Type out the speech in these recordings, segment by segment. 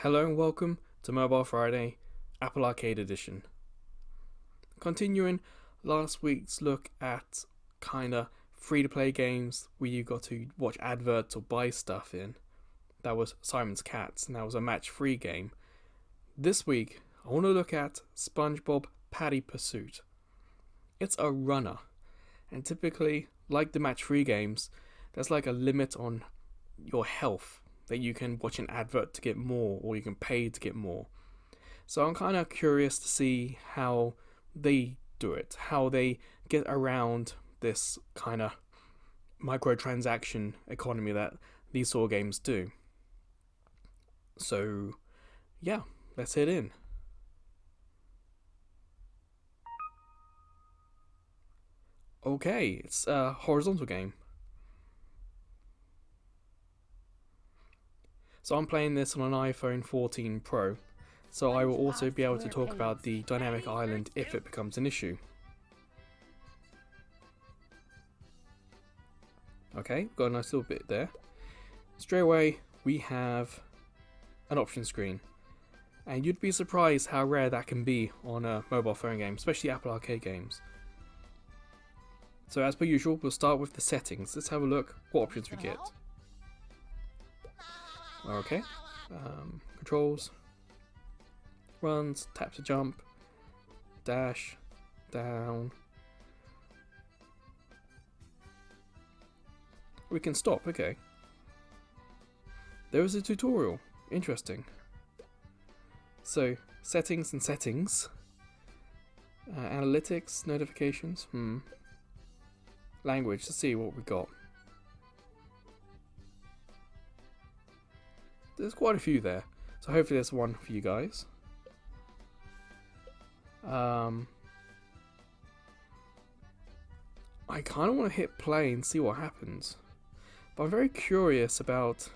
Hello and welcome to Mobile Friday, Apple Arcade Edition. Continuing last week's look at kinda free-to-play games where you got to watch adverts or buy stuff in. That was Simon's Cats, and that was a match-free game. This week, I want to look at SpongeBob Patty Pursuit. It's a runner, and typically, like the match-free games, there's like a limit on your health that you can watch an advert to get more, or you can pay to get more. So I'm kind of curious to see how they do it, how they get around this kind of microtransaction economy that these sort of games do. So, yeah, let's head in. Okay, it's a horizontal game. So I'm playing this on an iPhone 14 Pro, so I will also be able to talk about the dynamic island if it becomes an issue. Okay, got a nice little bit there. Straight away, we have an option screen. And you'd be surprised how rare that can be on a mobile phone game, especially Apple Arcade games. So as per usual, we'll start with the settings. Let's have a look what options we get. Okay, controls, runs, tap to jump, dash, down. We can stop, okay. There is a tutorial, interesting. So, settings and settings. Analytics, notifications, Language, let's see what we got. There's quite a few there, so hopefully there's one for you guys. I kind of want to hit play and see what happens, but I'm very curious about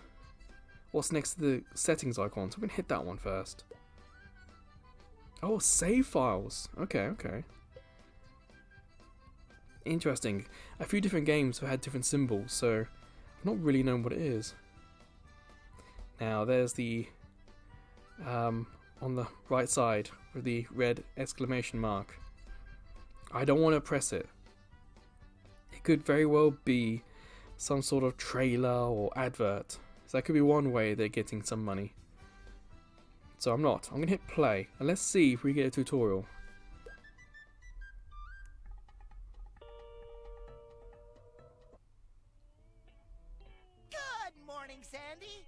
what's next to the settings icon, so I'm going to hit that one first. Oh, save files. Okay. Interesting. A few different games have had different symbols, so I've not really known what it is. Now there's the on the right side with the red exclamation mark. I don't want to press it. It could very well be some sort of trailer or advert. So that could be one way they're getting some money. So I'm not. I'm going to hit play and let's see if we get a tutorial. Good morning, Sandy.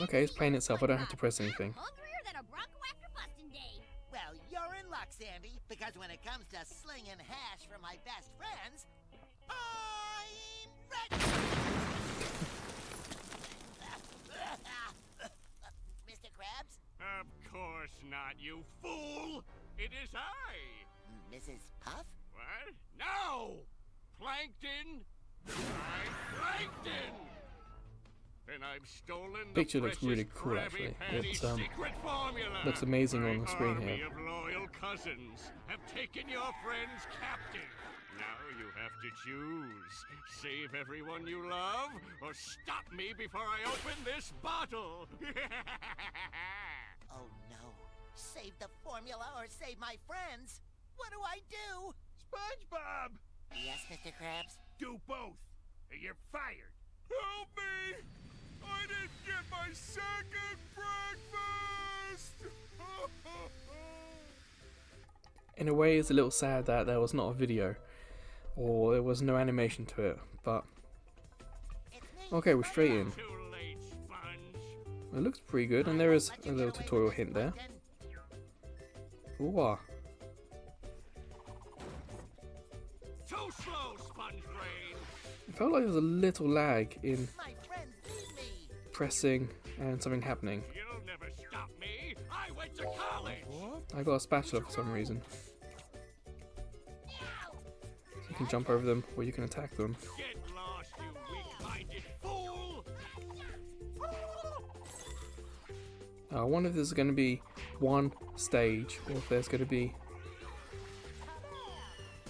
Okay, it's playing itself. I don't have to press anything. Hungrier than a Bronco after busting day. Well, you're in luck, Sandy, because when it comes to slinging hash for my best friends, I'm ready. Mr. Krabs? Of course not, you fool! It is I! Mrs. Puff? What? No! Plankton! I'm Plankton! And I've stolen the Picture looks really cool, Krabby actually. Patty It secret formula. looks amazing on the screen My here. army of loyal cousins have taken your friends captive. Now you have to choose. Save everyone you love, or stop me before I open this bottle. Oh, no. Save the formula or save my friends. What do I do? SpongeBob! Yes, Mr. Krabs? Do both, or you're fired. Help me! I didn't get my second breakfast! In a way, it's a little sad that there was not a video, or there was no animation to it, but It's me, okay, we're straight in. Too late, Sponge. It looks pretty good, and there is a little tutorial hint there. Ooh, Too slow, Sponge Brain. it felt like there was a little lag in My friends need me. pressing and something happening. You'll never stop me. I went to college. I got a spatula for some reason. So you can jump over them, or you can attack them. Get lost, you weak-minded fool. I wonder if there's going to be one stage, or if there's going to be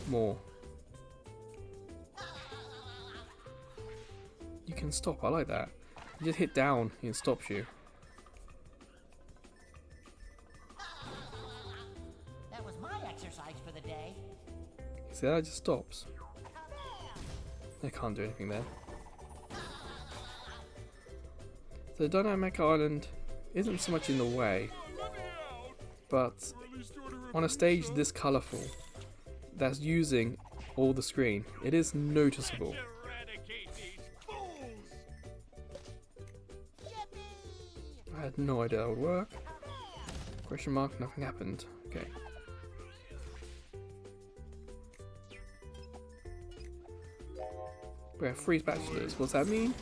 more. You can stop, I like that. You just hit down and it stops you. exercise for the day. See, that just stops. I can't do anything there. So Dynamic Island isn't so much in the way, but on a stage this colourful, that's using all the screen, it is noticeable. Eradicate these fools! Yippee! I had no idea that would work. Question mark, nothing happened. Okay. We have 3 spatulas. What's that mean?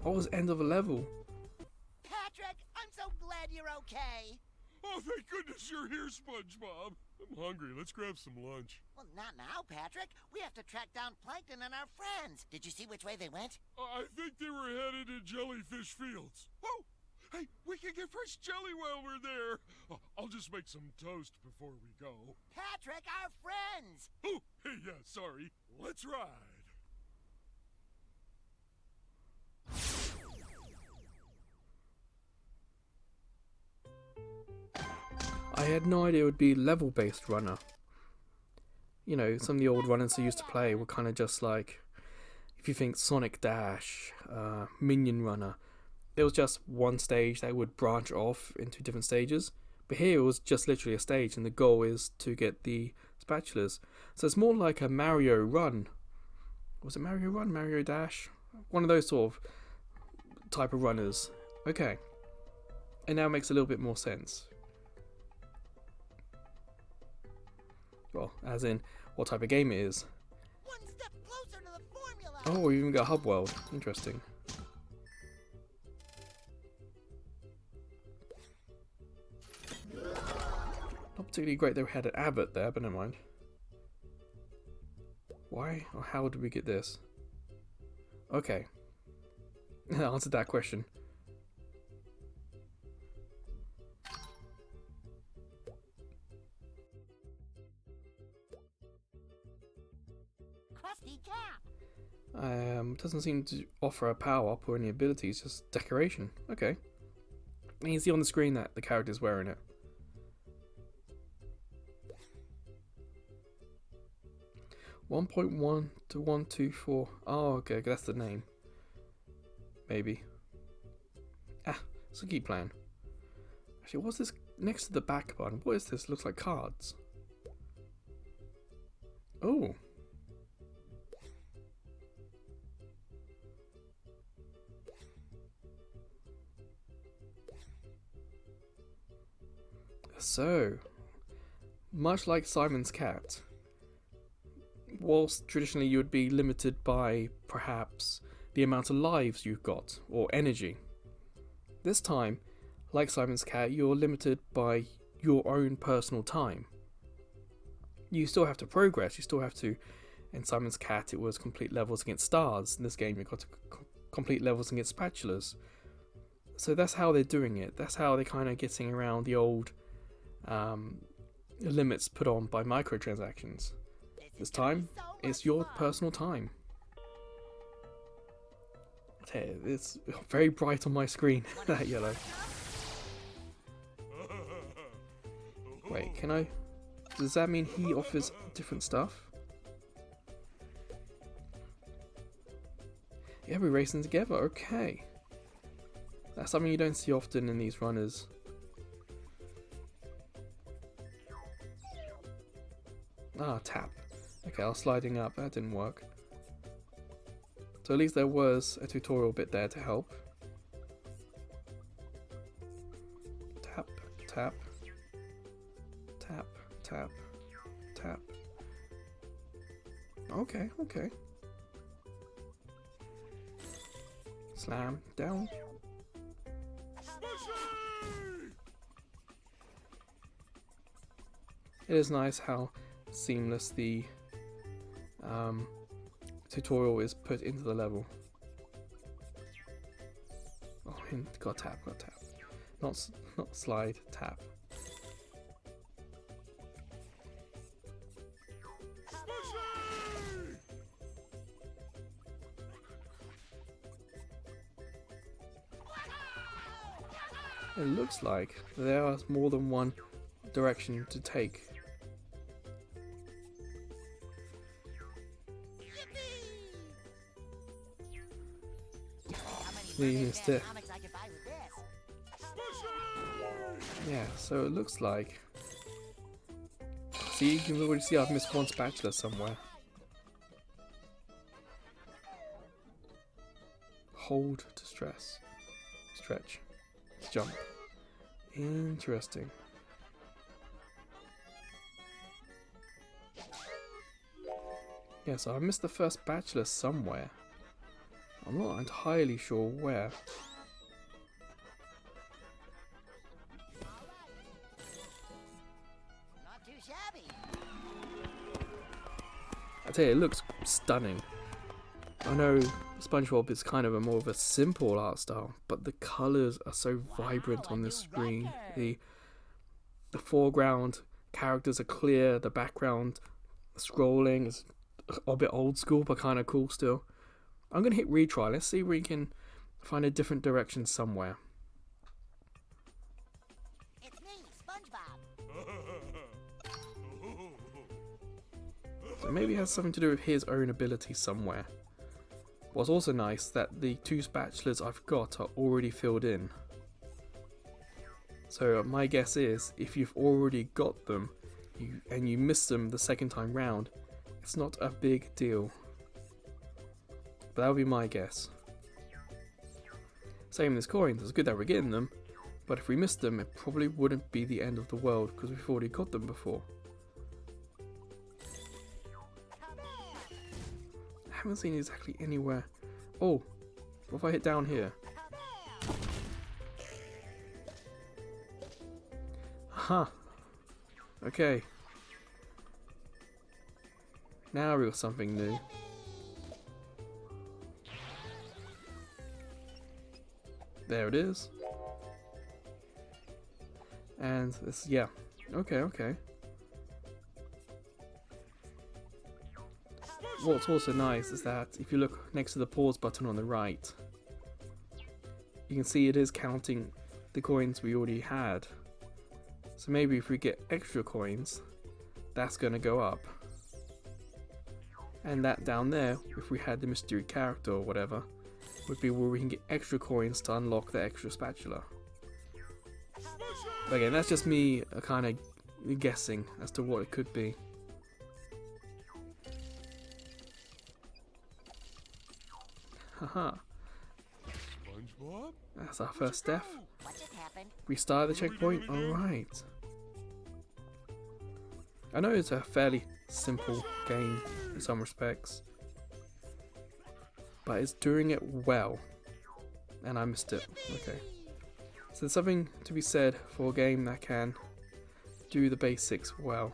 Oh, it's end of a level. Patrick, I'm so glad you're okay. Oh, thank goodness you're here, SpongeBob. I'm hungry. Let's grab some lunch. Well, not now, Patrick. We have to track down Plankton and our friends. Did you see which way they went? I think they were headed to jellyfish fields. Oh, hey, we can get fresh jelly while we're there. Oh, I'll just make some toast before we go. Patrick, our friends! Oh, hey, yeah, sorry. Let's ride. I had no idea it would be level-based runner. You know, some of the old runners I used to play were kind of just like, if you think Sonic Dash, Minion Runner, it was just one stage that would branch off into different stages. But here it was just literally a stage, and the goal is to get the spatulas. So it's more like a Mario Run. Was it Mario Run? Mario Dash? One of those sort of type of runners. Okay. And now it makes a little bit more sense. Well, as in what type of game it is. One step closer to the formula! Oh, we even got Hub World. Interesting. Not particularly great that we had an Abbott there, but never mind. Why or how did we get this? Okay. I answered that question. Krusty Cap! Doesn't seem to offer a power up or any abilities, just decoration. Okay. And you can see on the screen that the character's wearing it. .1 to 124. Oh, okay, that's the name. Maybe. So keep playing. Actually, what's this next to the back button? What is this? Looks like cards. Oh. So, much like Simon's cat, whilst traditionally you would be limited by perhaps the amount of lives you've got or energy, this time, like Simon's cat, you're limited by your own personal time. You still have to progress, you still have to. In Simon's cat it was complete levels against stars. In this game you've got to complete levels against spatulas. So that's how they're doing it. That's how they're kind of getting around the old limits put on by microtransactions. This time, it's your personal time. It's very bright on my screen, that yellow. Wait, can I... Does that mean he offers different stuff? Yeah, we're racing together, okay. That's something you don't see often in these runners. Ah, tap. Okay, I was sliding up, that didn't work. So at least there was a tutorial bit there to help. Tap, tap, tap, tap, tap. Okay, okay. Slam, down. It is nice how seamless the tutorial is put into the level. Oh, got tap, got tap. Not slide, tap. It looks like there is more than one direction to take. How many Yeah, you mermaid missed fan it. comics I could buy with this? Yeah, so it looks like... See, you can already see I've missed one spatula somewhere. Hold to stress. Stretch. Jump. Interesting. Yeah, so I missed the first spatula somewhere. I'm not entirely sure where. Not too shabby. I tell you, it looks stunning. I know SpongeBob is kind of a more of a simple art style, but the colours are so vibrant on this screen. The foreground characters are clear, the background scrolling is a bit old school but kind of cool still. I'm going to hit retry. Let's see if we can find a different direction somewhere. It's me, SpongeBob. So maybe it has something to do with his own ability somewhere. What's also nice that the two spatulas I've got are already filled in. So my guess is if you've already got them and you miss them the second time round, it's not a big deal. But that would be my guess. Same as coins, it's good that we're getting them, but if we missed them it probably wouldn't be the end of the world because we've already got them before. I haven't seen exactly anywhere. Oh, what if I hit down here? Aha. Okay. Now we got something new. There it is. And this, yeah. Okay. What's also nice is that if you look next to the pause button on the right, you can see it is counting the coins we already had. So maybe if we get extra coins, that's going to go up. And that down there, if we had the mystery character or whatever, would be where we can get extra coins to unlock the extra spatula. But again, that's just me kind of guessing as to what it could be. Haha. SpongeBob? That's our first step. What just happened? Restart the checkpoint. Alright. I know it's a fairly simple game in some respects, but it's doing it well. And I missed it. Okay. So there's something to be said for a game that can do the basics well.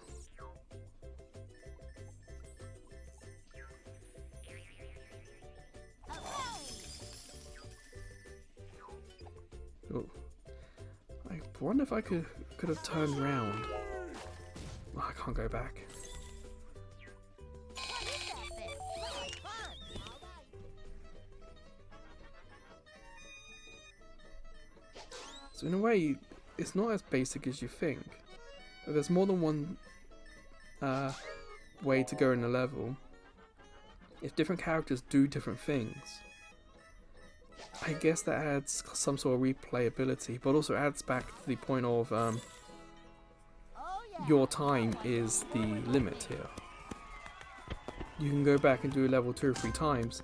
Oh. I wonder if I could have turned around. Oh, I can't go back. What is that thing? Looks like fun. So in a way, it's not as basic as you think. There's more than one way to go in a level. If different characters do different things, I guess that adds some sort of replayability, but also adds back to the point of Oh yeah. your time is the limit here. You can go back and do a level 2 or 3 times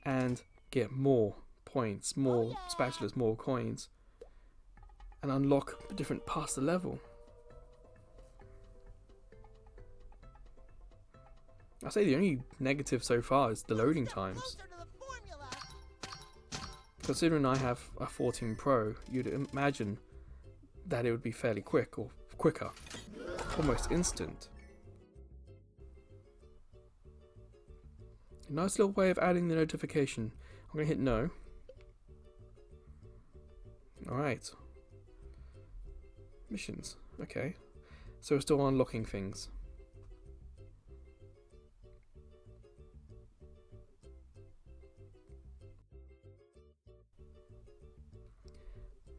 and get more points, more spatulas, more coins, and unlock different parts of the level. I say the only negative so far is the loading times. Closer to the formula. Considering I have a 14 Pro, you'd imagine that it would be fairly quick or quicker, almost instant. Nice little way of adding the notification. I'm going to hit no. Alright. Missions. Okay. So we're still unlocking things.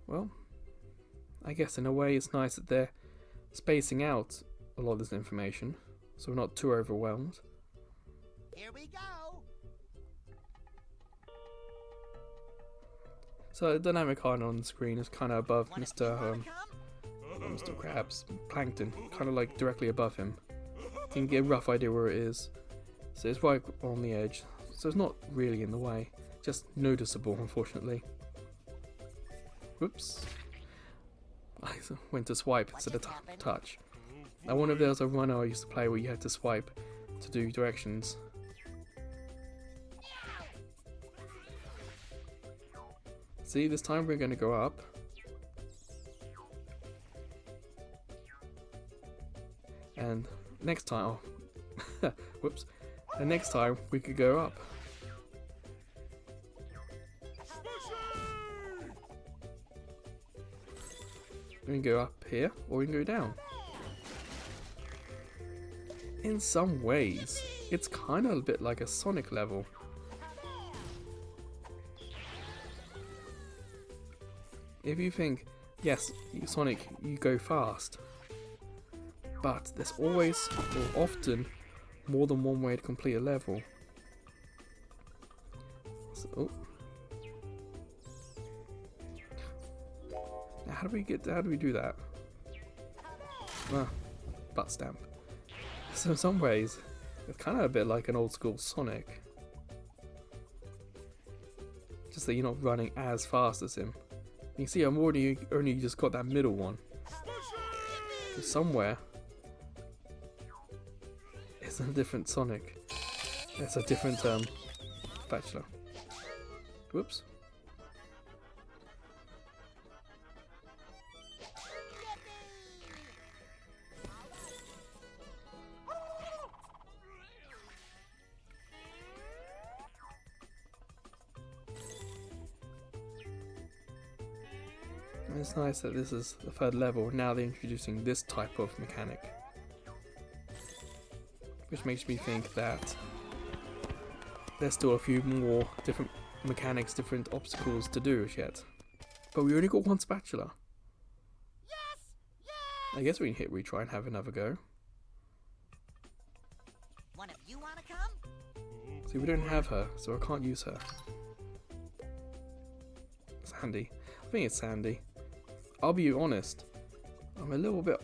Well, I guess in a way it's nice that they're spacing out a lot of this information, so we're not too overwhelmed. Here we go. So the dynamic icon on the screen is kind of above One of you wanna come? Mr. Krabs, Plankton, kind of like directly above him. You can get a rough idea where it is. So it's right on the edge, so it's not really in the way, just noticeable, unfortunately. Whoops. I went to swipe instead of touch. I wonder if there was a runner I used to play where you had to swipe to do directions. See, this time we're going to go up. And next time, oh, whoops. And next time we could go up. We can go up here, or we can go down. In some ways, it's kind of a bit like a Sonic level. If you think, yes, Sonic, you go fast, but there's always, or often, more than one way to complete a level. So, oh. Now how do we do that? Ah, butt stamp. So in some ways, it's kind of a bit like an old school Sonic. Just that you're not running as fast as him. You can see I'm already only just got that middle one. So somewhere it's a different Sonic. It's a different spatula. Whoops. It's nice that this is the third level. Now they're introducing this type of mechanic, which makes me think that there's still a few more different mechanics, different obstacles to do as yet. But we only got one spatula. Yes! Yes! I guess we can hit retry and have another go. One of you wanna come? See, we don't have her, so I can't use her. Sandy. I think it's Sandy. I'll be honest, I'm a little bit...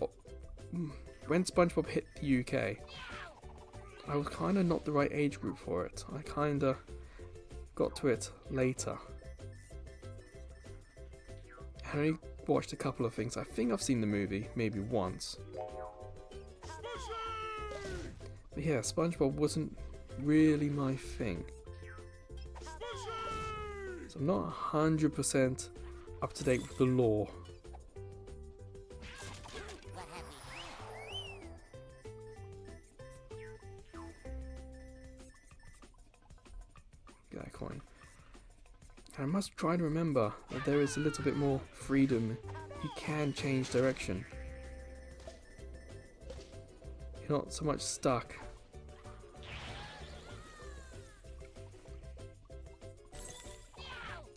When SpongeBob hit the UK, I was kind of not the right age group for it. I kind of got to it later. I only watched a couple of things. I think I've seen the movie maybe once. But yeah, SpongeBob wasn't really my thing. So I'm not 100% up to date with the lore. What have we? Get that coin. And I must try to remember that there is a little bit more freedom. You can change direction. You're not so much stuck.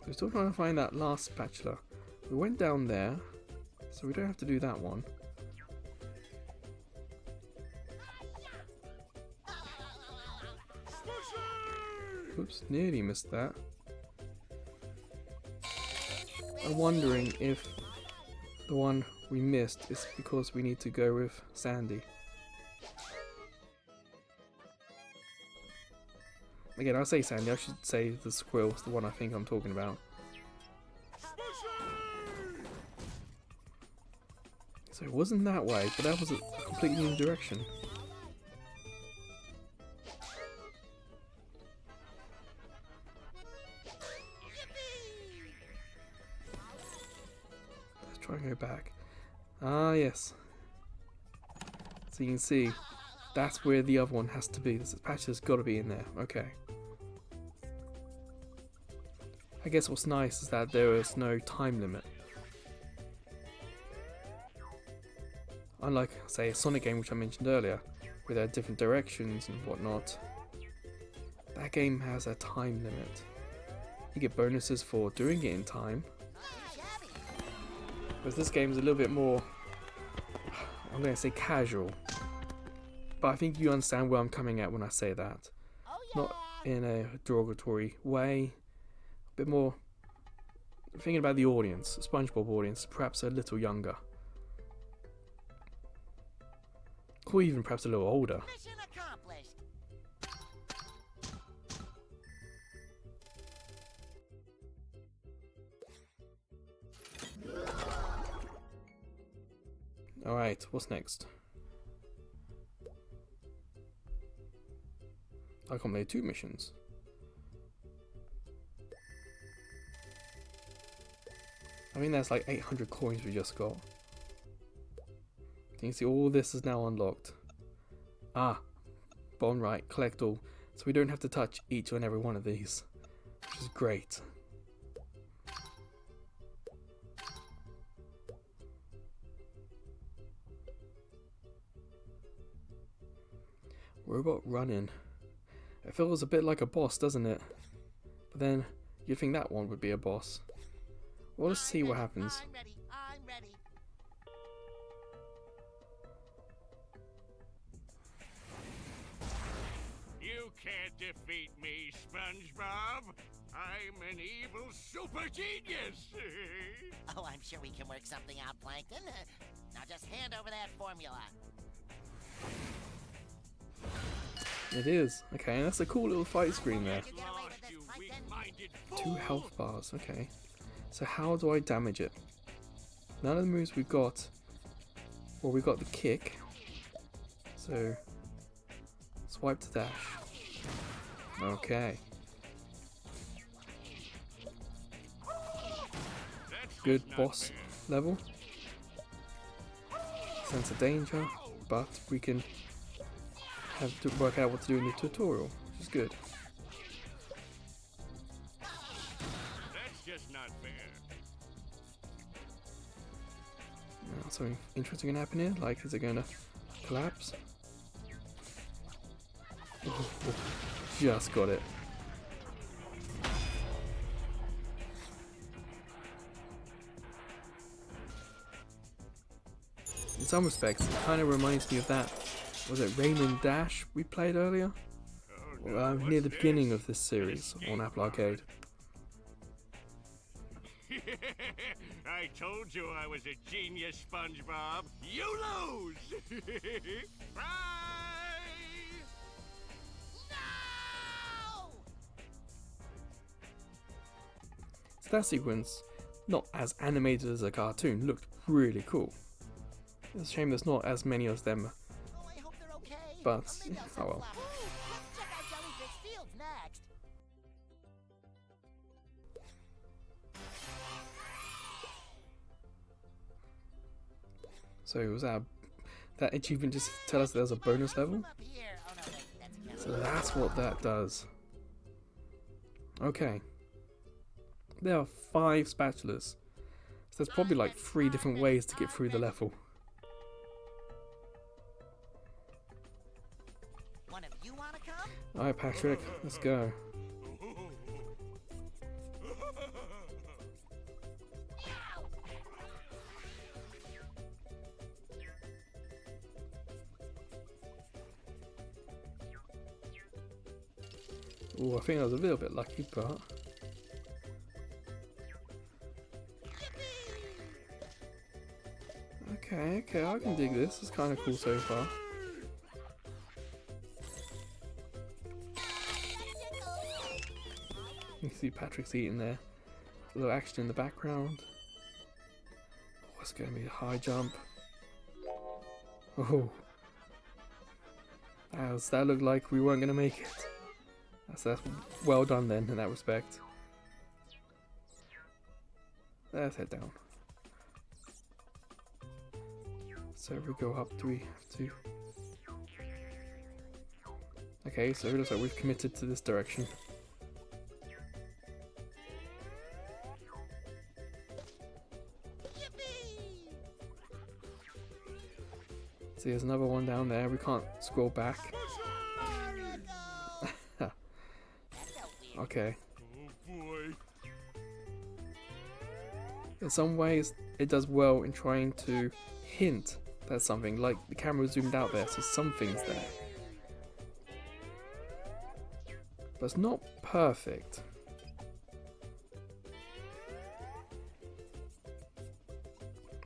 We're still trying to find that last spatula. We went down there, so we don't have to do that one. Oops, nearly missed that. I'm wondering if the one we missed is because we need to go with Sandy. Again, I'll say Sandy, I should say the squirrel's the one I think I'm talking about. So it wasn't that way, but that was a completely new direction. Let's try and go back. Ah, yes. So you can see, that's where the other one has to be. This patch has got to be in there. Okay. I guess what's nice is that there is no time limit. Unlike, say, a Sonic game which I mentioned earlier, where there are different directions and whatnot, that game has a time limit. You get bonuses for doing it in time, Whereas this game is a little bit more, I'm going to say casual. But I think you understand where I'm coming at when I say that. Oh yeah. Not in a derogatory way. A bit more thinking about the audience, SpongeBob audience, perhaps a little younger. Or even perhaps a little older. Mission accomplished. Alright, what's next? I completed 2 missions. I mean, that's like 800 coins we just got. You can see all this is now unlocked. Ah, bottom right, collect all. So we don't have to touch each and every one of these, which is great. Robot running. It feels a bit like a boss, doesn't it? But then you'd think that one would be a boss. Well, let's see what happens. I'm ready. I'm ready. You can't defeat me, SpongeBob. I'm an evil super genius. Oh, I'm sure we can work something out, Plankton. Now just hand over that formula. It is. Okay, that's a cool little fight screen there. You get away with this, You Plankton. weak-minded 2 fool. health bars, okay. So how do I damage it? None of the moves we got, well, we got the kick. So, swipe to dash. Okay. That's Good just not boss fair. level. Sense of danger, but we can have to work out what to do in the tutorial, which is good. That's just not fair. Now, something interesting gonna happen here. Like, is it gonna collapse? Oh, just got it. In some respects, it kind of reminds me of that. Was it Rayman Dash we played earlier? Oh, no, Well, near what's the this? beginning of this series on Apple Arcade. I told you I was a genius, SpongeBob. You lose. Bye. No! So that sequence, not as animated as a cartoon, looked really cool. It's a shame there's not as many of them. Oh, I hope they're okay. But, Maybe I'll oh send well. flowers. Let's check out Jellyfish Fields next. So was that achievement just to tell us there's a bonus level? Up here. Oh, no, that's a So that's what that does. Okay. There are 5 spatulas. So there's probably like 3 different ways to get through the level. One of you wanna come? Alright, Patrick, let's go. Ooh, I think I was a little bit lucky, but okay, I can dig this. It's kind of cool so far. You can see Patrick's eating there. A little action in the background. Oh, it's going to be a high jump. Oh, that looked like we weren't going to make it. That's well done then in that respect. Let's head down. So if we go up, do we have to? Okay, so it looks like we've committed to this direction. See, there's another one down there. We can't scroll back. Okay. Oh boy. In some ways, it does well in trying to hint that something, like the camera zoomed out there, so something's there. But it's not perfect.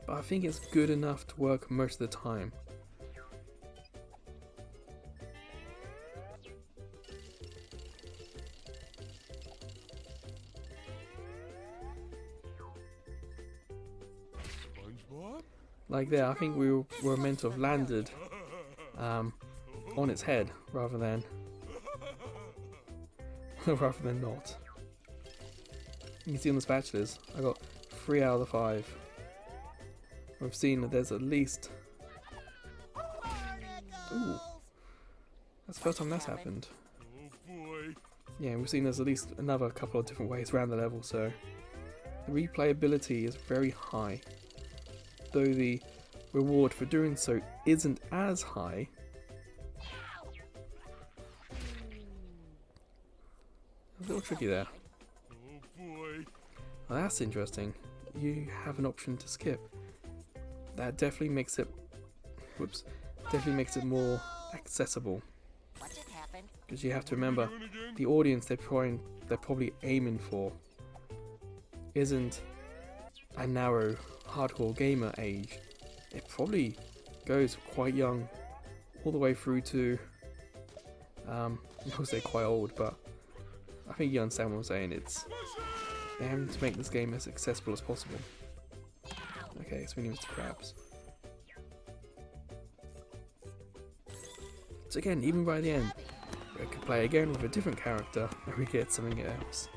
But I think it's good enough to work most of the time. SpongeBob? Like there, I think we were meant to have landed on its head rather than rather than not. You can see on the spatulas, I got 3 out of the 5. We've seen that there's at least... Ooh. That's the first time that's happened. Oh boy. Yeah, we've seen there's at least another couple of different ways around the level, so... The replayability is very high. Though the reward for doing so isn't as high. A little tricky there. Oh boy. Well, that's interesting. You have an option to skip. That definitely makes it... Whoops. Definitely makes it more accessible. What just happened? Because you have to remember, Doing again? the audience they're probably aiming for isn't a narrow, hardcore gamer age. It probably goes quite young, all the way through to... I would say quite old, but I think you understand what I'm saying. It's... They're having to make this game as accessible as possible. Okay, so we need Mr. Krabs. So again, even by the end, we could play again with a different character and we get something else.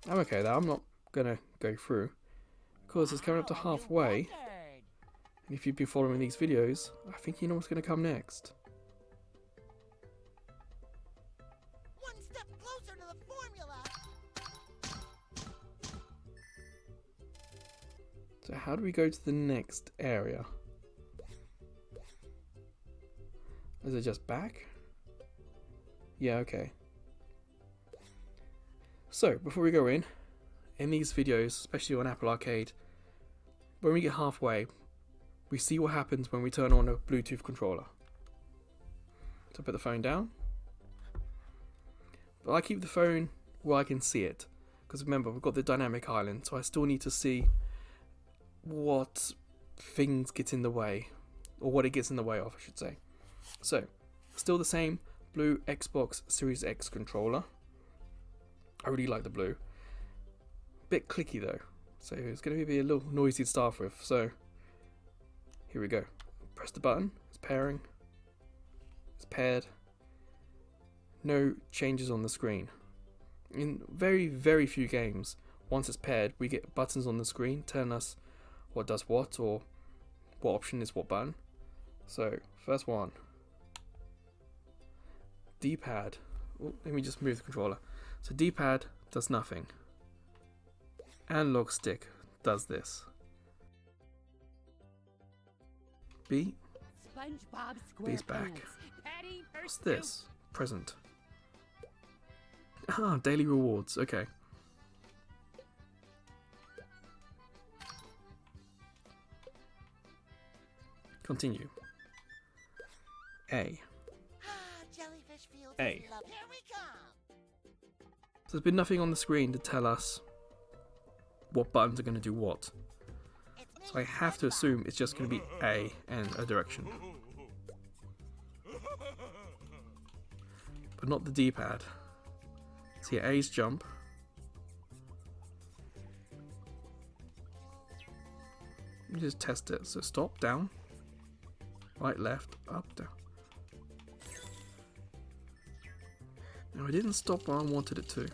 I'm okay though, I'm not gonna go through, because it's coming up to halfway, and if you've been following these videos, I think you know what's gonna come next. One step closer to the formula. So how do we go to the next area? Is it just back? Yeah, okay. So, before we go in these videos, especially on Apple Arcade, when we get halfway, we see what happens when we turn on a Bluetooth controller. So put the phone down. But I keep the phone where I can see it, because remember, we've got the dynamic island, so I still need to see what things get in the way, or what it gets in the way of, I should say. So, still the same blue Xbox Series X controller. I really like the blue. Bit clicky though, so it's going to be a little noisy to start with. So, here we go. Press the button, it's pairing, it's paired. No changes on the screen. In very, very few games, once it's paired, we get buttons on the screen telling us what does what, or what option is what button. So, first one. D-pad. Oh, let me just move the controller. So D-pad does nothing. Analog stick does this. B. SpongeBob B's back. SquarePants. Patty, What's this? Present. Ah, daily rewards. Okay. Continue. A. Jellyfish fields. A. Love. Here we come. So there's been nothing on the screen to tell us what buttons are going to do what. It's So I have to assume it's just going to be A and a direction. But not the D-pad. So yeah, A's jump. Let me just test it. So stop, down. Right, left, up, down. Now I didn't stop where I wanted it to.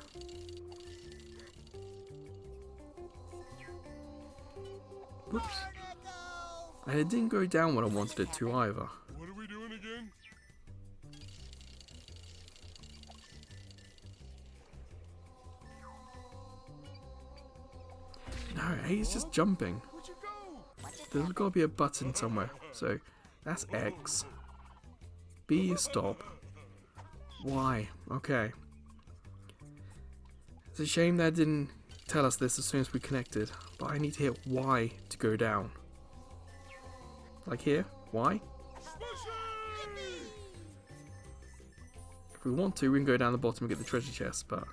Whoops. And it didn't go down when I wanted it to either. What are we doing again? No, A's just jumping. Where'd you go? There's got to be a button somewhere. So that's X. B is stop. Y. Okay. It's a shame that didn't tell us this as soon as we connected, but I need to hit Y to go down. Like here, Y. If we want to, we can go down the bottom and get the treasure chest, but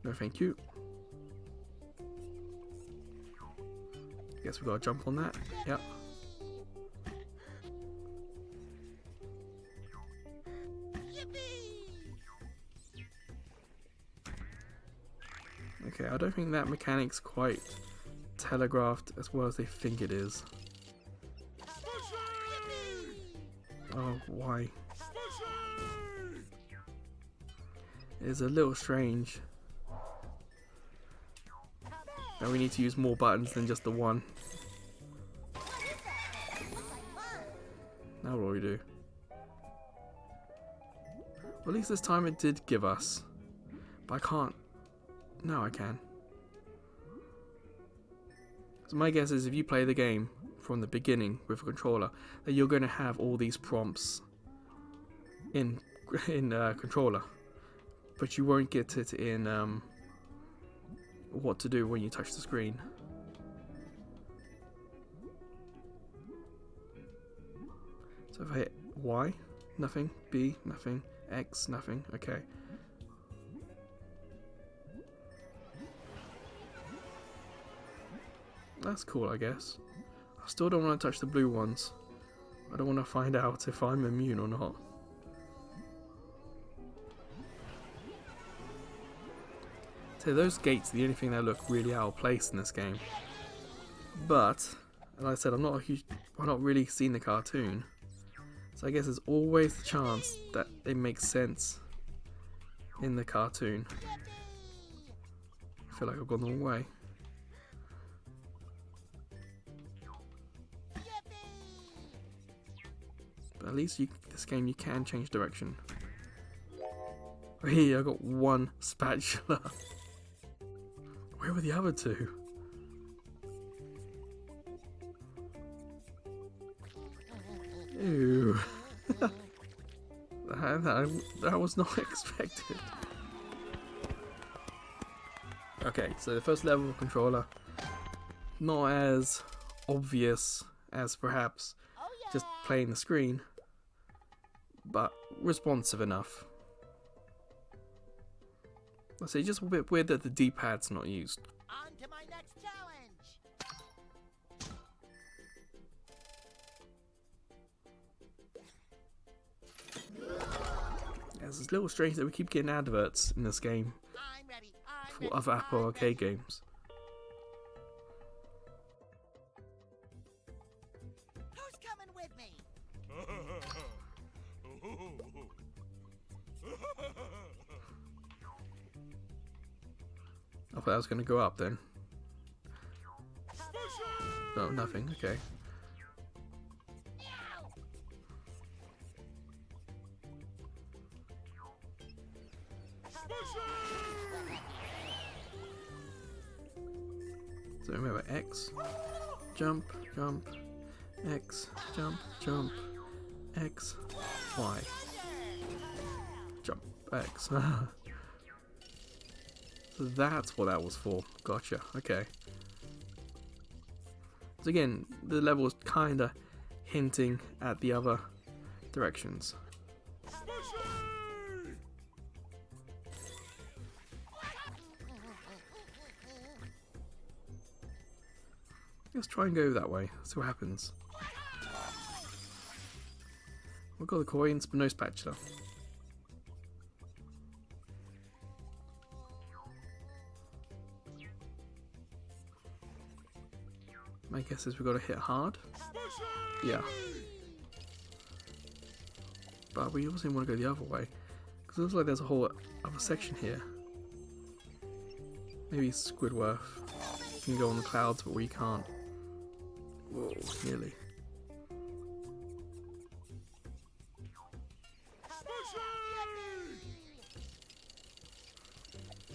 no thank you. Guess we gotta jump on that. Yep. Okay, I don't think that mechanic's quite telegraphed as well as they think it is. Oh, why? It's a little strange that we need to use more buttons than just the one. Now what do we do? Well, at least this time it did give us. But I can't. Now I can. So my guess is if you play the game from the beginning with a controller, that you're going to have all these prompts in controller, but you won't get it in what to do when you touch the screen. So if I hit Y, nothing. B, nothing. X, nothing. Okay. That's cool, I guess. I still don't want to touch the blue ones. I don't want to find out if I'm immune or not. So those gates are the only thing that look really out of place in this game. But, like I said, I've not really seen the cartoon. So I guess there's always the chance that it makes sense in the cartoon. I feel like I've gone the wrong way. But at least this game you can change direction. Oh, here I got one spatula. Where were the other two? Ew. that was not expected. Okay, so the first level of controller, not as obvious as perhaps just playing the screen, but responsive enough. I say just a bit weird that the D-pad's not used. On to my next challenge. Yeah, it's a little strange that we keep getting adverts in this game I'm ready. for other Apple arcade games. Who's coming with me? I thought I was going to go up then. No, nothing. Okay. So remember X, jump, jump, X, jump, jump, X, Y, jump, X. So that's what that was for. Gotcha. Okay. So again, the level is kind of hinting at the other directions. Let's try and go that way. See what happens. We've got the coins, but no spatula. My guess is we've got to hit hard. Yeah. But we also want to go the other way, because it looks like there's a whole other section here. Maybe Squidward can go on the clouds, but we can't. Whoa, nearly.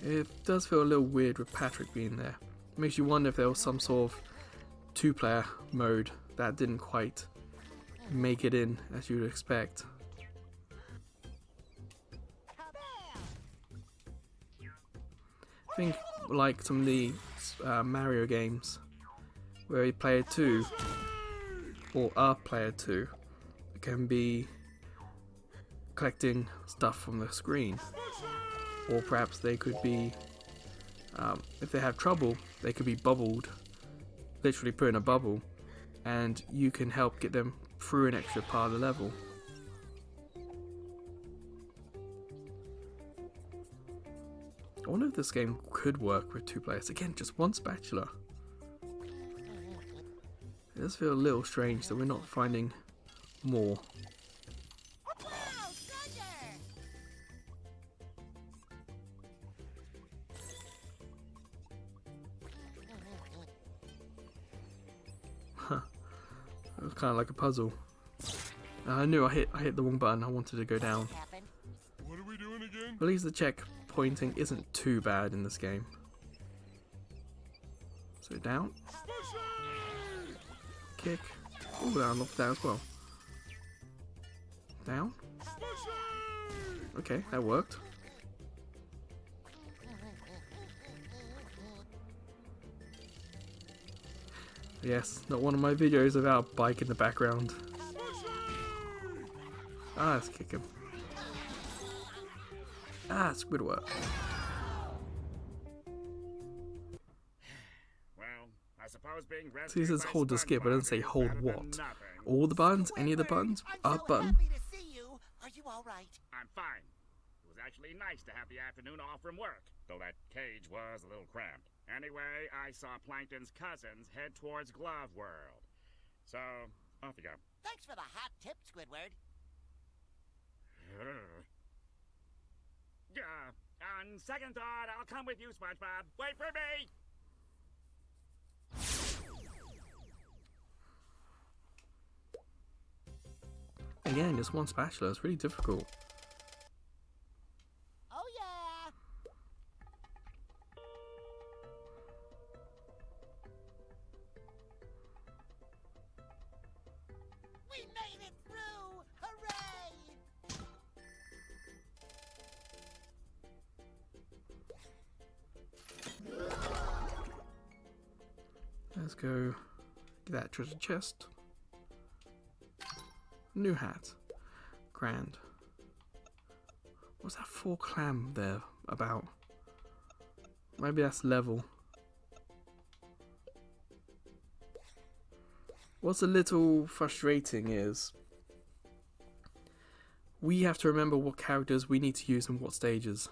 It does feel a little weird with Patrick being there. It makes you wonder if there was some sort of two-player mode that didn't quite make it in as you'd expect. think like some of the Mario games where a player 2 or a player 2 can be collecting stuff from the screen, or perhaps they could be if they have trouble, they could be bubbled, literally put in a bubble, and you can help get them through an extra part of the level. I wonder if this game could work with 2 players. Again, just one spatula. It does feel a little strange that we're not finding more. Whoa, thunder! It was kind of like a puzzle. I knew I hit the wrong button. I wanted to go down. Happened. What are we doing again? At least the checkpointing isn't too bad in this game. So down, kick. Oh, that unlocked that as well. Down. Okay, that worked. Yes, not one of my videos about bike in the background. Ah, let's kick him. Ah, Squidward. Well, I suppose being See, it says rescued by hold to skip, but it doesn't say SpongeBob is hold better than what. nothing. All the buttons? Any of the buttons? I'm Up so button? happy to see you. Are you all right? I'm fine. It was actually nice to have the afternoon off from work, though that cage was a little cramped. Anyway, I saw Plankton's cousins head towards Glove World. So, off you go. Thanks for the hot tip, Squidward. On second thought, I'll come with you, SpongeBob. Wait for me! Again, just one spatula. It's really difficult. Oh, yeah. We made it through! Hooray! Let's go get that treasure chest. New hat. Grand. What's that 4 clam there about? Maybe that's level. What's a little frustrating is we have to remember what characters we need to use in what stages.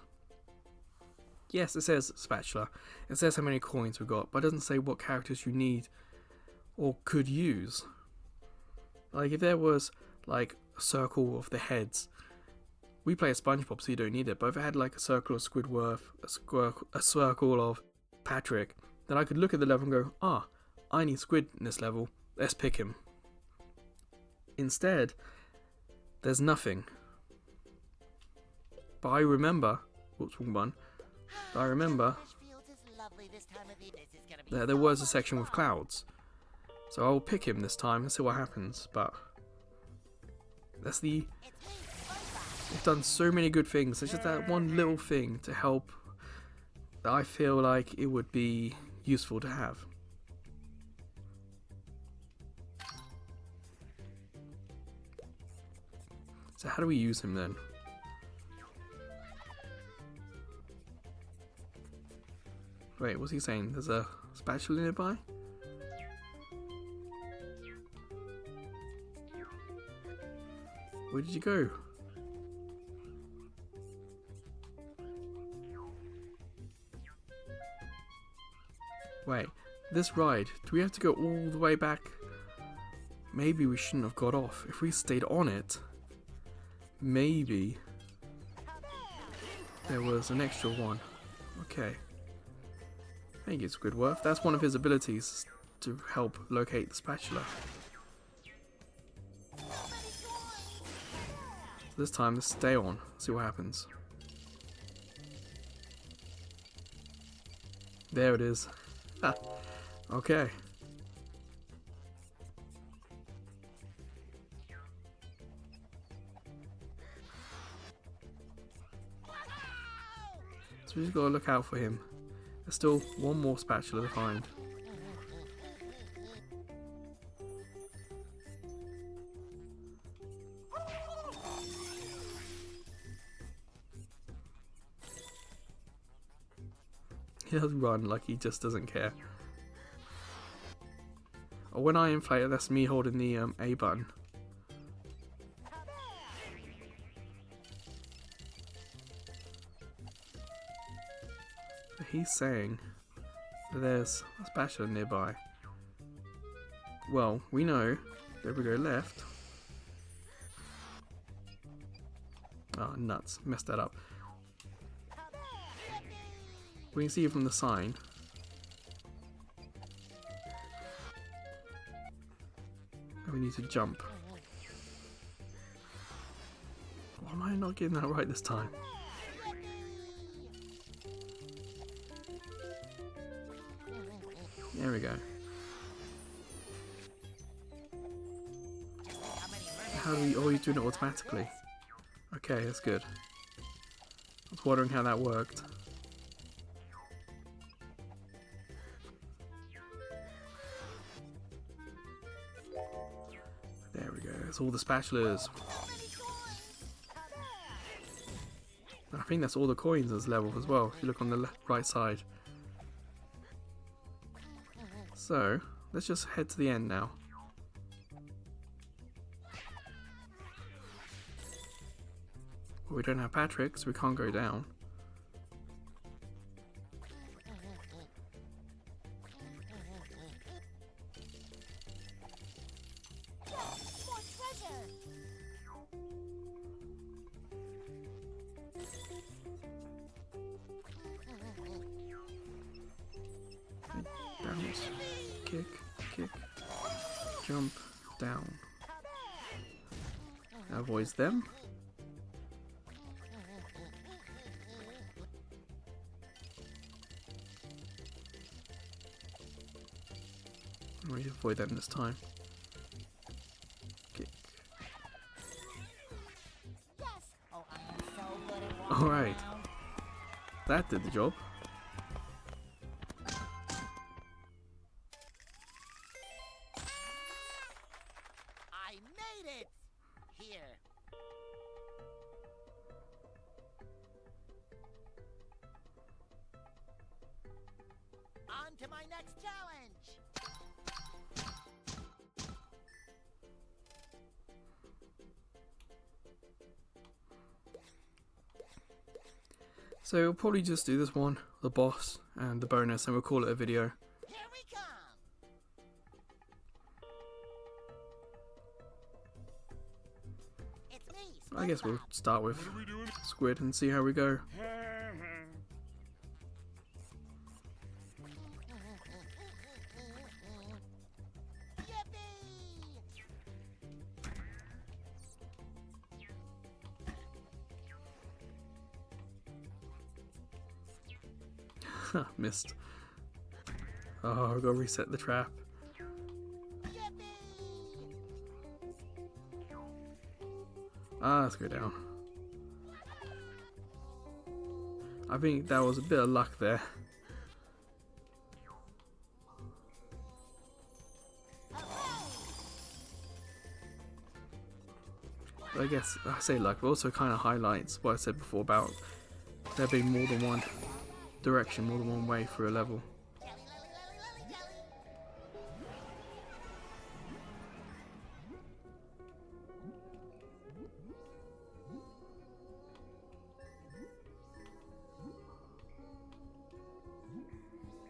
Yes, it says spatula. It says how many coins we've got, but it doesn't say what characters you need or could use. Like if there was like a circle of the heads, we play a SpongeBob, so you don't need it. But if it had like a circle of Squidward, a circle of Patrick, then I could look at the level and go, ah, I need Squid in this level. Let's pick him. Instead, there's nothing. But I remember, whoops, wrong one. But I remember there was a section with clouds. So I'll pick him this time and see what happens. But that's they've done so many good things. It's just that one little thing to help that I feel like it would be useful to have. So how do we use him then? Wait, what's he saying? There's a spatula nearby? Where did you go? Wait, this ride, do we have to go all the way back? Maybe we shouldn't have got off. If we stayed on it, maybe there was an extra one. Okay. Thank you, Squidward. That's one of his abilities, to help locate the spatula. So this time, let's stay on, see what happens. There it is. Okay. So we just gotta look out for him. There's still one more spatula to find. He doesn't run like he just doesn't care. Or when I inflate it, that's me holding the A button. He's saying that there's a spatula nearby. Well, we know that we go left. Oh, nuts. Messed that up. We can see it from the sign. And we need to jump. Why am I not getting that right this time? There we go. How do we... Oh, he's doing it automatically. Okay, that's good. I was wondering how that worked. There we go. That's all the spatulas. I think that's all the coins as level as well, if you look on the right side. So, let's just head to the end now. Well, we don't have Patrick, so we can't go down. More treasure. Bounce, kick, kick, jump, down. Avoids them. We avoid them this time. Kick. Yes. Oh, I am so good at walking Alright. around. That did the job. I made it! Here. On to my next challenge! So we'll probably just do this one, the boss and the bonus, and we'll call it a video. Here we come! It's me, SpongeBob. I guess we'll start with What are we doing? Squid and see how we go. Missed. Oh, I've got to reset the trap. Ah, let's go down. I think that was a bit of luck there. But I guess I say luck, but also kind of highlights what I said before about there being more than one direction, more than one way through a level.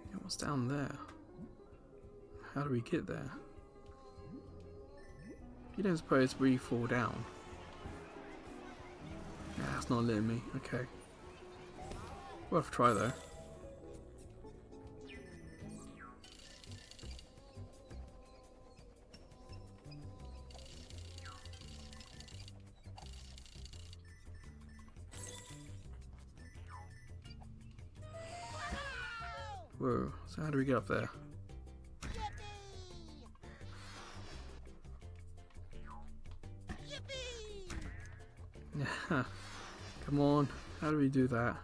Yeah, what's down there? How do we get there? You don't suppose we fall down? Yeah, that's not letting me. Okay. Worth a try though. Whoa, so how do we get up there? Yeah, come on, how do we do that?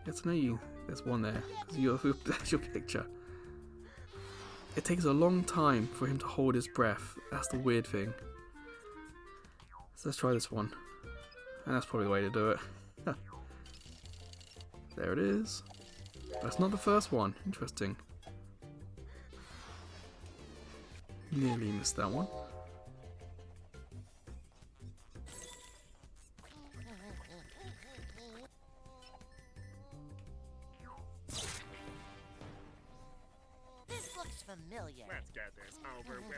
It's no you. There's one there because that's your picture. It takes a long time for him to hold his breath. That's the weird thing. So let's try this one. And that's probably the way to do it. There it is. That's not the first one. Interesting. Nearly missed that one. This looks familiar. Let's get this over with.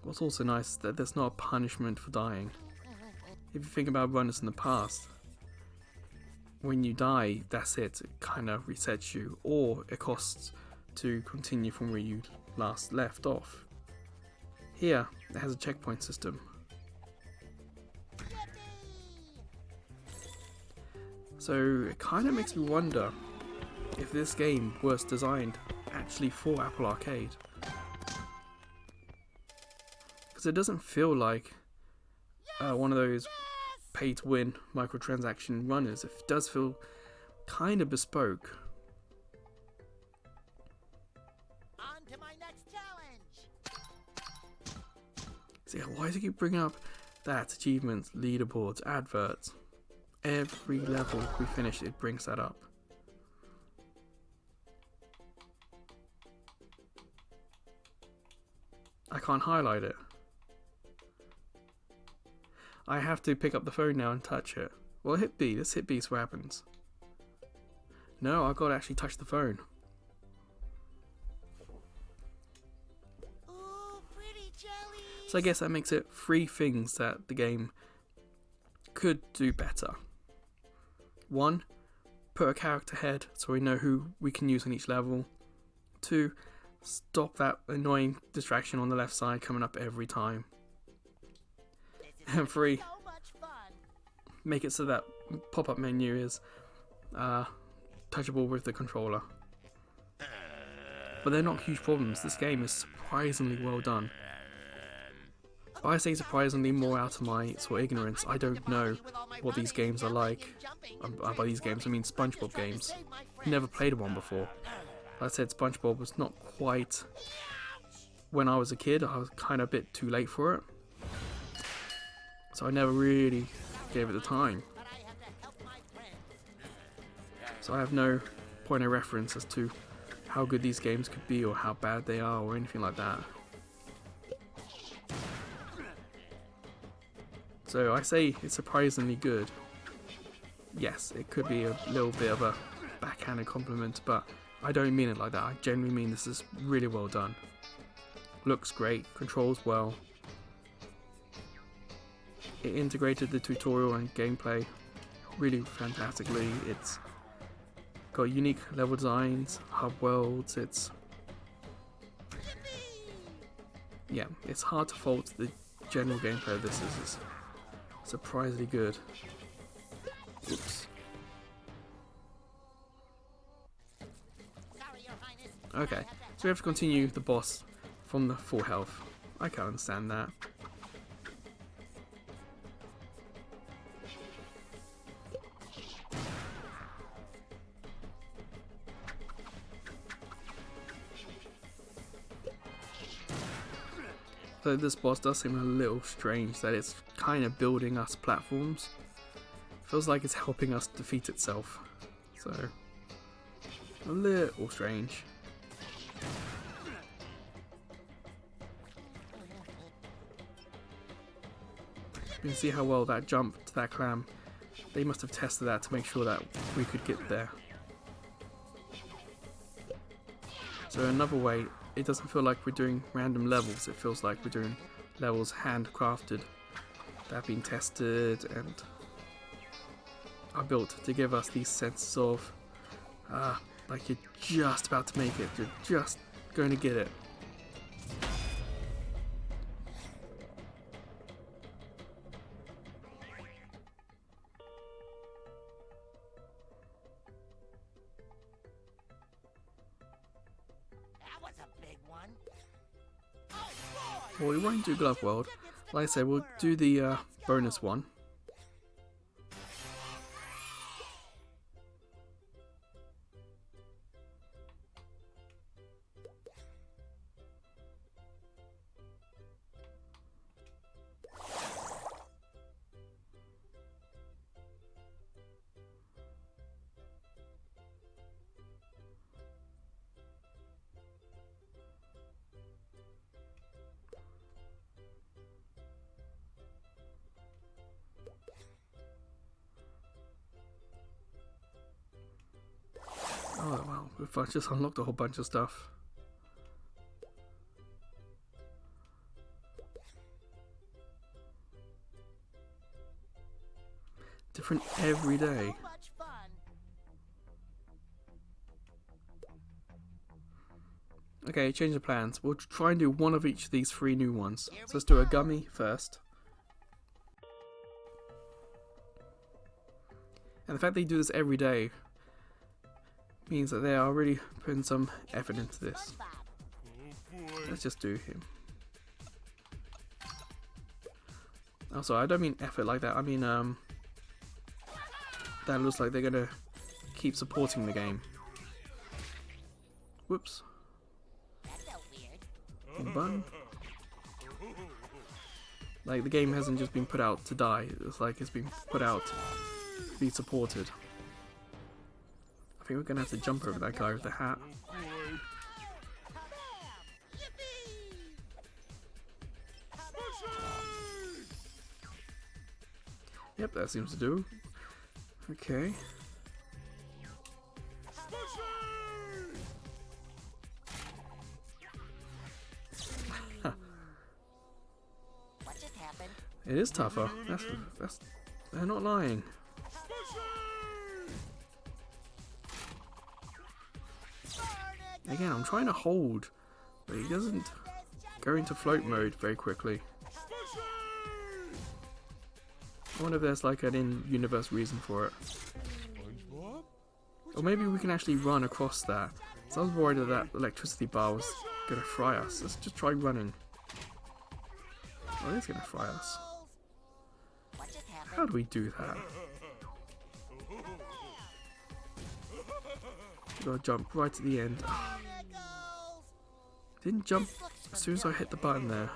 What's also nice is that there's not a punishment for dying. If you think about runners in the past, when you die, that's it. It kind of resets you, or it costs to continue from where you last left off. Here, it has a checkpoint system. So it kind of makes me wonder if this game was designed actually for Apple Arcade. Because it doesn't feel like one of those pay-to-win microtransaction runners. It does feel kind of bespoke. On to my next challenge. See, why does it keep bringing up that? Achievements, leaderboards, adverts. Every level we finish, it brings that up. I can't highlight it. I have to pick up the phone now and touch it. Well, hit B. Let's hit B, so what happens. No, I've got to actually touch the phone. Ooh, pretty jellies. So I guess that makes it 3 things that the game could do better. 1, put a character head so we know who we can use on each level. 2, stop that annoying distraction on the left side coming up every time. And 3, So much fun. make it so that pop-up menu is touchable with the controller. But they're not huge problems. This game is surprisingly well done. But I say surprisingly more out of my sort of ignorance. I don't know what these games are like. By these games I mean SpongeBob games. Never played one before. Like I said, SpongeBob was not quite... When I was a kid, I was kind of a bit too late for it. So I never really gave it the time. But I have to help my friends. So I have no point of reference as to how good these games could be or how bad they are or anything like that. So I say it's surprisingly good. Yes, it could be a little bit of a backhanded compliment, but I don't mean it like that. I genuinely mean this is really well done. Looks great, controls well. It integrated the tutorial and gameplay really fantastically. It's got unique level designs, hub worlds. Yeah, it's hard to fault the general gameplay of this. Is surprisingly good. Oops. Sorry, Your Highness. Okay, so we have to continue the boss from the full health. I can understand that. So this boss does seem a little strange that it's kind of building us platforms. Feels like it's helping us defeat itself. So, a little strange. You can see how well that jump to that clam, they must have tested that to make sure that we could get there. So another way, it doesn't feel like we're doing random levels, it feels like we're doing levels handcrafted that have been tested and are built to give us these senses of like you're just about to make it, you're just going to get it. That was a big one. Oh, boy. Well, we won't do Glove World. Like I said, we'll do the bonus one. We've just unlocked a whole bunch of stuff. Different every day. So much fun. Okay, change the plans. We'll try and do one of each of these 3 new ones. So let's do a gummy first. And the fact they do this every day means that they are really putting some effort into this. SpongeBob. Let's just do him. Also, I don't mean effort like that. I mean, that looks like they're gonna keep supporting the game. Whoops. That felt weird. Bun. Like, the game hasn't just been put out to die. It's like it's been put out to be supported. I think we're gonna have to jump over that guy with the hat. Yep, that seems to do. Okay. What just happened? It is tougher. That's they're not lying. Again, I'm trying to hold, but he doesn't go into float mode very quickly. I wonder if there's like an in-universe reason for it. SpongeBob? Or maybe we can actually run across that. So I was worried that that electricity bar was gonna fry us. Let's just try running. Oh, it's gonna fry us. What just happened? How do we do that? Gotta jump right to the end. Didn't jump as soon as I hit the button there.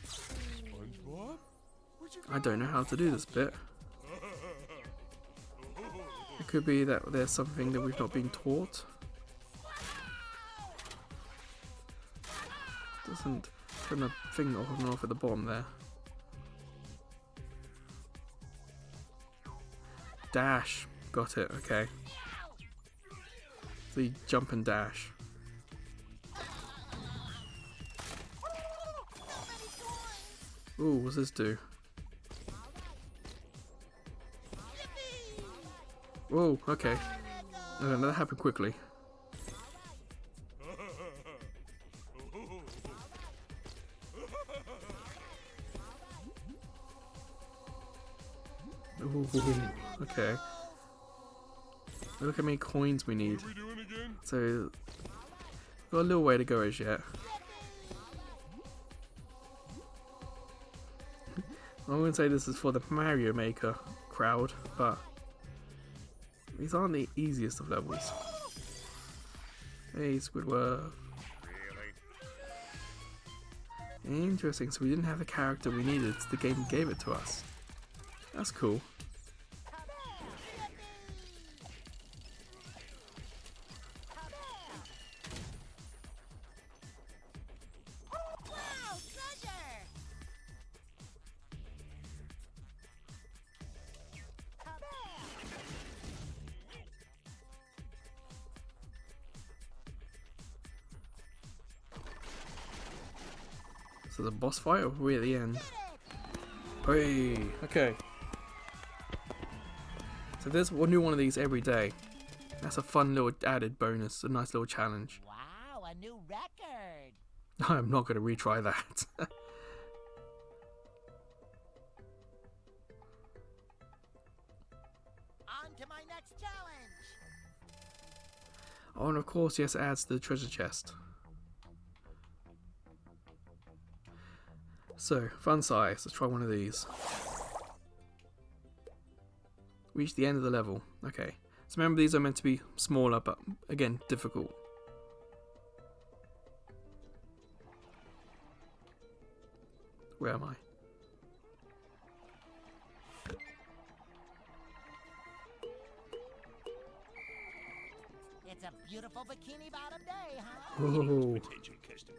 SpongeBob? I don't know how to do this bit. It could be that there's something that we've not been taught. Doesn't turn the thing on and off at the bottom there. Dash. Got it, okay. So you jump and dash. Ooh, what's this do? Whoa, okay. That happened quickly. Ooh, okay. Look how many coins we need. What are we doing again? So, we've got a little way to go as yet. I wouldn't say this is for the Mario Maker crowd, but these aren't the easiest of levels. Hey, Squidward. Interesting, so we didn't have the character we needed, so the game gave it to us. That's cool. Wow, treasure! So the boss fight, or are we at the end? Hey, okay. So there's one new one of these every day. That's a fun little added bonus, a nice little challenge. Wow, a new record! I'm not going to retry that. On to my next challenge! Oh, and of course, yes, it adds to the treasure chest. So, fun size. Let's try one of these. Reach the end of the level. Okay. So remember, these are meant to be smaller, but again, difficult. Where am I? It's a beautiful bikini bottom day, huh? Oh, Attention, customer.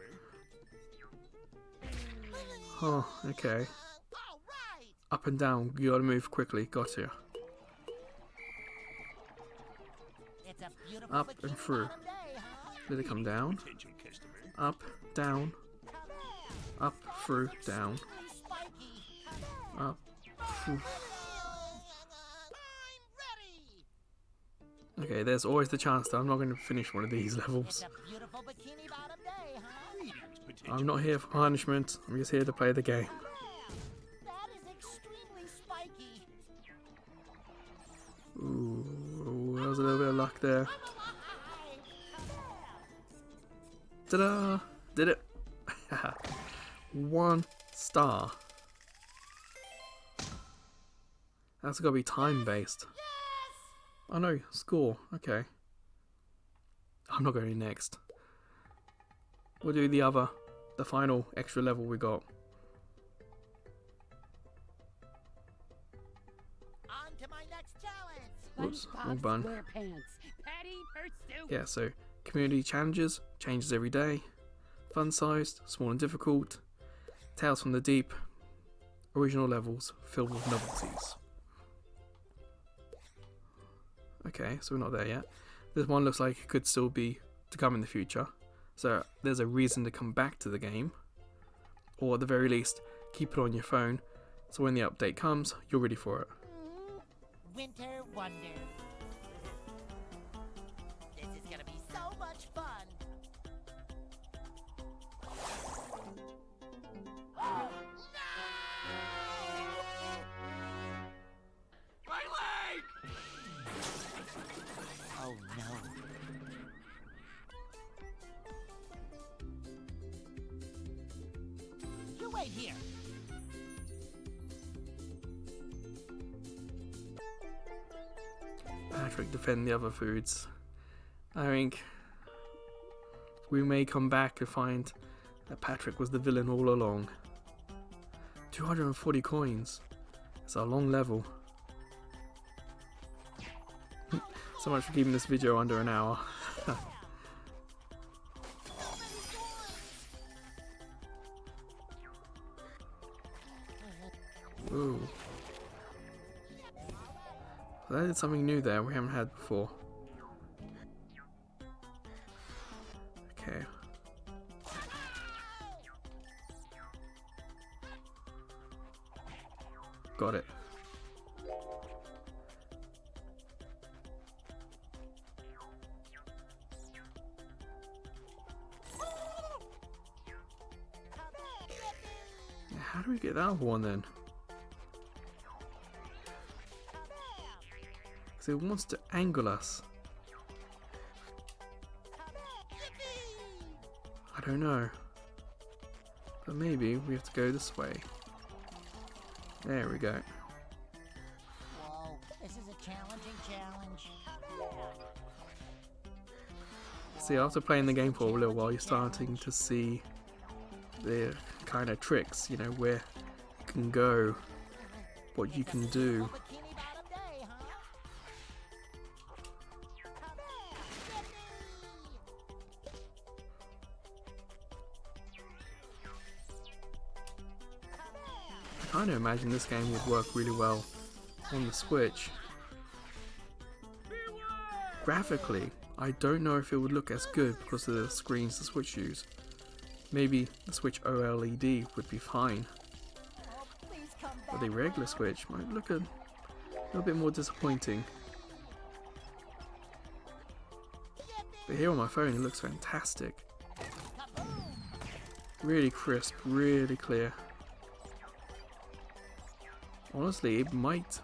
oh, okay. All right! Up and down. You gotta move quickly. Gotcha. It's a beautiful Up and bikini through. bottom day, huh? Did it come down? Potential customer. Up, down, up, through, down, Extremely spiky. up, through. I'm ready. Okay, there's always the chance that I'm not going to finish one of these It's levels. a beautiful bikini bottom day, huh? Potential. I'm not here for punishment, I'm just here to play the game. That is extremely spiky. Ooh, that was a little bit of luck there. I'm Ta-da! alive. Did it! 1 star. That's gotta be time-based. Oh no, score. Okay. I'm not going next. We'll do the final extra level we got. On to my next challenge. Whoops, wrong SpongeBob button. SquarePants. Patty pursuit. Yeah, so community challenges, changes every day, fun sized, small and difficult, Tales from the Deep, original levels filled with novelties. Okay, so we're not there yet. This one looks like it could still be to come in the future, so there's a reason to come back to the game, or at the very least, keep it on your phone, so when the update comes, you're ready for it. Winter Wonder. This is gonna be so much fun. My leg! Oh no. You wait here. Patrick defend the other foods. I think we may come back and find that Patrick was the villain all along. 240 coins. It's a long level. So much for keeping this video under an hour. Ooh. That is something new there we haven't had before. Okay. Got it. How do we get that other one then? Because it wants to angle us. I don't know. But maybe we have to go this way. There we go. Whoa, this is a challenging challenge. See, after playing the game for a little while, you're starting to see the kind of tricks, you know, where you can go, what you can do. Bikini bottom day, huh? I kind of imagine this game would work really well on the Switch. Graphically, I don't know if it would look as good because of the screens the Switch use. Maybe the Switch OLED would be fine, Oh, please come back. but the regular Switch might look a little bit more disappointing. But here on my phone it looks fantastic. Really crisp, really clear. Honestly, it might,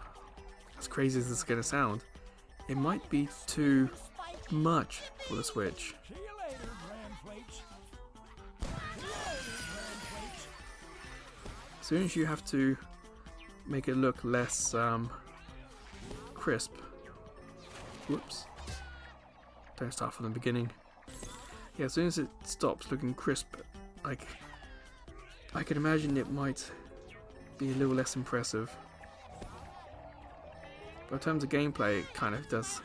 as crazy as this is going to sound, it might be too much for the Switch. See you later, brand plates. See you later, brand plates. As soon as you have to make it look less crisp. Whoops. Don't start from the beginning. Yeah, as soon as it stops looking crisp, like, I can imagine it might be a little less impressive. But in terms of gameplay, it kind of does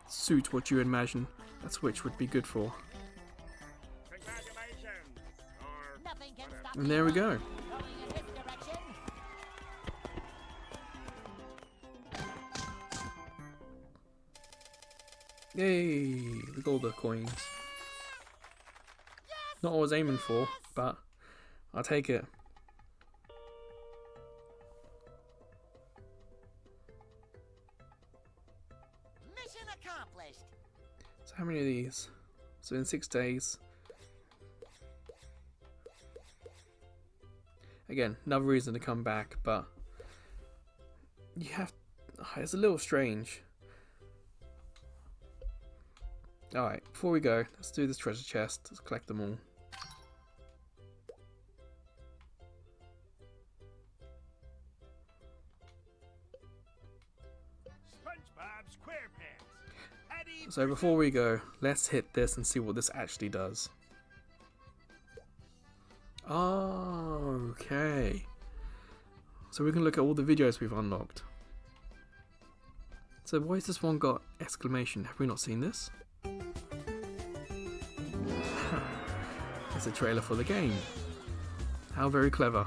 suit what you imagine that Switch would be good for. Congratulations! Or Nothing can stop And there we go. Going in this direction. Yay! We got all the coins. Not what I was aiming for, but I'll take it. Mission accomplished. So how many of these? So in 6 days. Again, another reason to come back, but you have. It's a little strange. Alright, before we go, let's do this treasure chest. Let's collect them all. SpongeBob SquarePants. Patty So before we go, let's hit this and see what this actually does. Okay. So we can look at all the videos we've unlocked. So why has this one got exclamation? Have we not seen this? It's a trailer for the game. How very clever.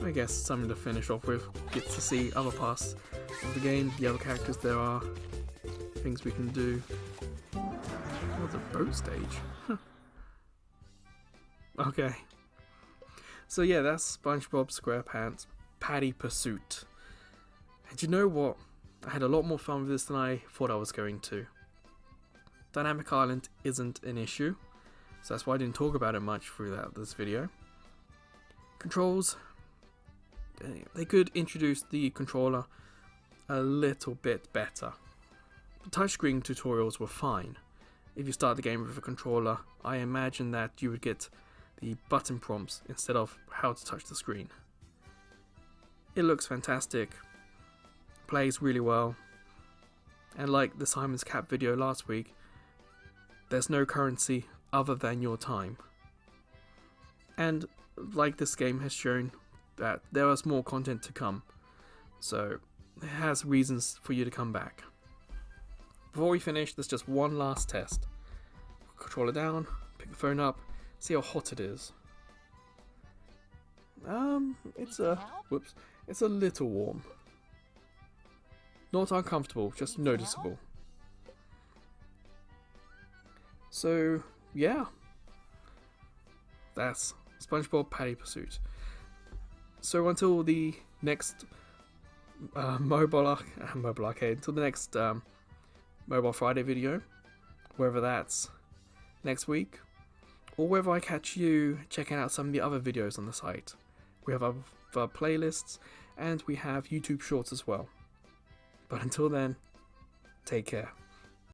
I guess something to finish off with. Get to see other parts of the game, the other characters there are, things we can do. Oh, the boat stage. Okay. So yeah, that's SpongeBob SquarePants Patty Pursuit. And you know what? I had a lot more fun with this than I thought I was going to. Dynamic Island isn't an issue, so that's why I didn't talk about it much throughout this video. Controls, they could introduce the controller a little bit better. The touchscreen tutorials were fine. If you start the game with a controller, I imagine that you would get the button prompts instead of how to touch the screen. It looks fantastic, plays really well, and like the Simon's Cat video last week, there's no currency other than your time. And like this game has shown, that there is more content to come, so it has reasons for you to come back. Before we finish, there's just one last test. Controller down, pick the phone up, see how hot it is. It's a little warm. Not uncomfortable, just noticeable. So yeah, that's SpongeBob Patty Pursuit. So until the next mobile arcade, until the next Mobile Friday video, whether that's next week or whether I catch you checking out some of the other videos on the site. We have other playlists and we have YouTube shorts as well. But until then, take care.